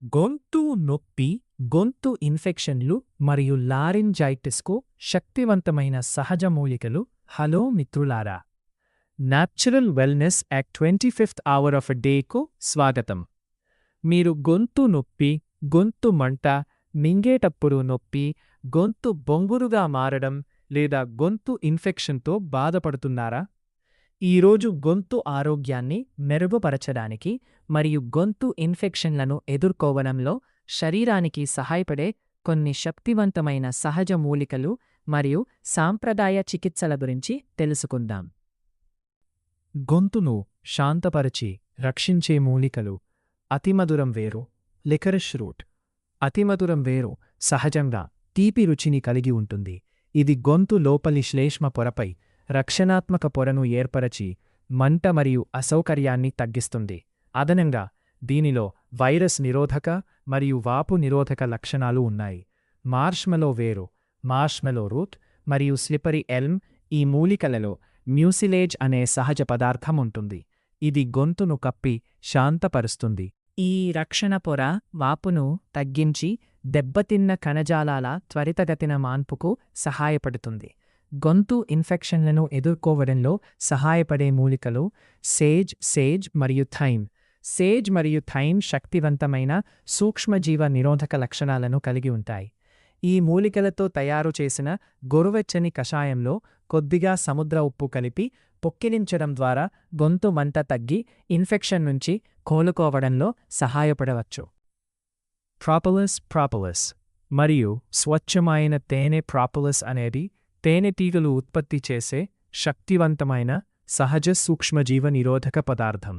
గొంతు నొప్పి, గొంతు ఇన్ఫెక్షన్లు మరియు లారింజైటిస్కు శక్తివంతమైన సహజ మూలికలు. హలో మిత్రులారా, natural wellness at 25th hour of డేకు స్వాగతం. మీరు గొంతు నొప్పి, గొంతు మంట, మింగేటప్పుడు నొప్పి, గొంతు బొంగురుగా మారడం లేదా గొంతు ఇన్ఫెక్షన్తో బాధపడుతున్నారా? ఈరోజు గొంతు ఆరోగ్యాన్ని మెరుగుపరచడానికి మరియు గొంతు ఇన్ఫెక్షన్లను ఎదుర్కోవడంలో శరీరానికి సహాయపడే కొన్ని శక్తివంతమైన సహజ మూలికలు మరియు సాంప్రదాయ చికిత్సల గురించి తెలుసుకుందాం. గొంతును శాంతపరిచి రక్షించే మూలికలు. అతిమధురం వేరు. లికరిష్ రూట్. అతిమధురం వేరు సహజంగా తీపి రుచిని కలిగి ఉంటుంది. ఇది గొంతు లోపలి శ్లేష్మ పొరపై రక్షణాత్మక పొరను ఏర్పరచి మంట మరియు అసౌకర్యాన్ని తగ్గిస్తుంది. అదనంగా దీనిలో వైరస్ నిరోధక మరియు వాపు నిరోధక లక్షణాలు ఉన్నాయి. మార్ష్మెలో వేరు, మార్ష్మెలో రూట్ మరియు స్లిపరీ ఎల్మ్. ఈ మూలికలలో మ్యూసిలేజ్ అనే సహజ పదార్థం ఉంటుంది. ఇది గొంతును కప్పి శాంతపరుస్తుంది. ఈ రక్షణ పొర వాపును తగ్గించి దెబ్బతిన్న కణజాలాల త్వరితగతిన మాన్పుకు సహాయపడుతుంది. గొంతు ఇన్ఫెక్షన్లను ఎదుర్కోవడంలో సహాయపడే మూలికలు సేజ్ మరియు థైమ్. సేజ్ మరియు థైమ్ శక్తివంతమైన సూక్ష్మజీవ నిరోధక లక్షణాలను కలిగి ఉంటాయి. ఈ మూలికలతో తయారు చేసిన గోరువెచ్చని కషాయంలో కొద్దిగా సముద్ర ఉప్పు కలిపి పొక్కిలించడం ద్వారా గొంతు మంట తగ్గి ఇన్ఫెక్షన్ నుంచి కోలుకోవడంలో సహాయపడవచ్చు. ప్రాపోలిస్ మరియు స్వచ్ఛమైన తేనె. ప్రాపోలిస్ అనేది తేనెటీగలు ఉత్పత్తి చేసే శక్తివంతమైన సహజ సూక్ష్మజీవ నిరోధక పదార్థం.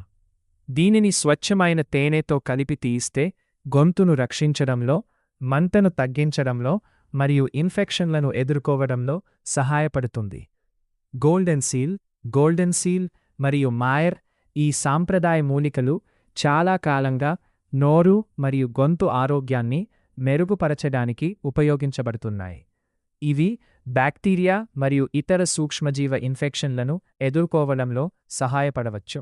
దీనిని స్వచ్ఛమైన తేనెతో కలిపి తీస్తే గొంతును రక్షించడంలో, మంటను తగ్గించడంలో మరియు ఇన్ఫెక్షన్లను ఎదుర్కోవడంలో సహాయపడుతుంది. గోల్డెన్ సీల్ మరియు మాయర్. ఈ సాంప్రదాయ మూలికలు చాలా కాలంగా నోరు మరియు గొంతు ఆరోగ్యాన్ని మెరుగుపరచడానికి ఉపయోగించబడుతున్నాయి. ఇవి బ్యాక్టీరియా మరియు ఇతర సూక్ష్మజీవ ఇన్ఫెక్షన్లను ఎదుర్కోవడంలో సహాయపడవచ్చు.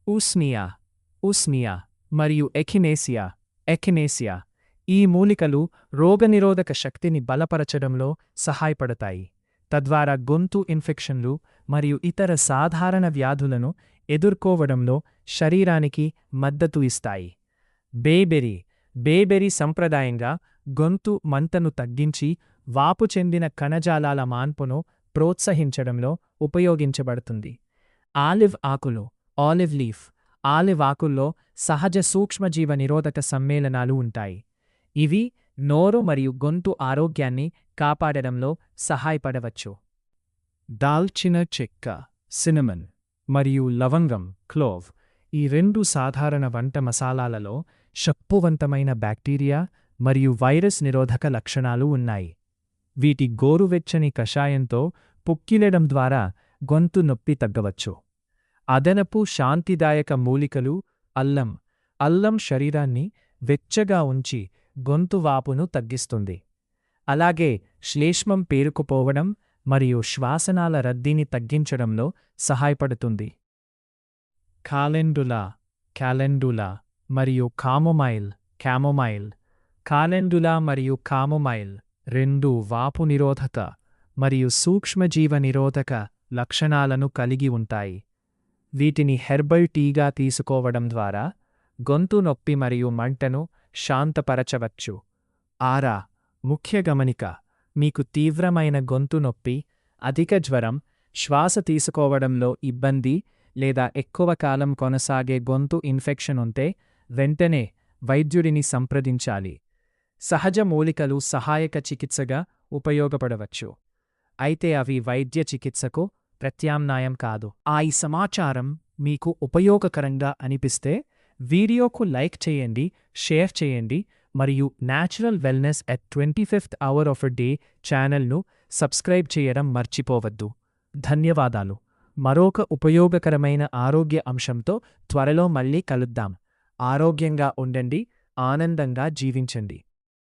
ఉస్మియా మరియు ఎఖినేసియా. ఈ మూలికలు రోగనిరోధక శక్తిని బలపరచడంలో సహాయపడతాయి, తద్వారా గొంతు ఇన్ఫెక్షన్లు మరియు ఇతర సాధారణ వ్యాధులను ఎదుర్కోవడంలో శరీరానికి మద్దతు ఇస్తాయి. బేబెరీ సంప్రదాయంగా గొంతు మంటను తగ్గించి వాపు చెందిన కణజాలాల మాన్పును ప్రోత్సహించడంలో ఉపయోగించబడుతుంది. ఆలివ్ ఆకుల్లో సహజ సూక్ష్మజీవ నిరోధక సమ్మేళనాలు ఉంటాయి. ఇవి నోరు మరియు గొంతు ఆరోగ్యాన్ని కాపాడడంలో సహాయపడవచ్చు. దాల్చిన చెక్క, సినమన్ మరియు లవంగం, క్లోవ్. ఈ రెండు సాధారణ వంట మసాలాలలో శక్తివంతమైన బ్యాక్టీరియా మరియు వైరస్ నిరోధక లక్షణాలు ఉన్నాయి. వీటి గోరువెచ్చని కషాయంతో పుక్కిలడం ద్వారా గొంతు నొప్పి తగ్గవచ్చు. అదనపు శాంతిదాయక మూలికలు. అల్లం శరీరాన్ని వెచ్చగా ఉంచి గొంతు వాపును తగ్గిస్తుంది. అలాగే శ్లేష్మం పేరుకుపోవడం మరియు శ్వాసనాళ రద్దీని తగ్గించడంలో సహాయపడుతుంది. కాలెండులా మరియు కామొమైల్. కాలెండులా మరియు కామొమైల్ రెండు వాపు నిరోధక మరియు సూక్ష్మజీవ నిరోధక లక్షణాలను కలిగి ఉంటాయి. వీటిని హెర్బల్ టీగా తీసుకోవడం ద్వారా గొంతు నొప్పి మరియు మంటను శాంతపరచవచ్చు. ముఖ్య గమనిక: మీకు తీవ్రమైన గొంతు నొప్పి, అధిక జ్వరం, శ్వాస తీసుకోవడంలో ఇబ్బంది లేదా ఎక్కువ కాలం కొనసాగే గొంతు ఇన్ఫెక్షన్ ఉంటే వెంటనే వైద్యుడిని సంప్రదించాలి. సహజ మూలికలు సహాయక చికిత్సగా ఉపయోగపడవచ్చు, అయితే అవి వైద్య చికిత్సకు ప్రత్యామ్నాయం కాదు. ఈ సమాచారం మీకు ఉపయోగకరంగా అనిపిస్తే వీడియోకు లైక్ చేయండి, షేర్ చేయండి మరియు natural wellness at 25th hour of day ఛానల్ను సబ్స్క్రైబ్ చేయడం మర్చిపోవద్దు. ధన్యవాదాలు. మరొక ఉపయోగకరమైన ఆరోగ్య అంశంతో త్వరలో మళ్ళీ కలుద్దాం. ఆరోగ్యంగా ఉండండి, ఆనందంగా జీవించండి.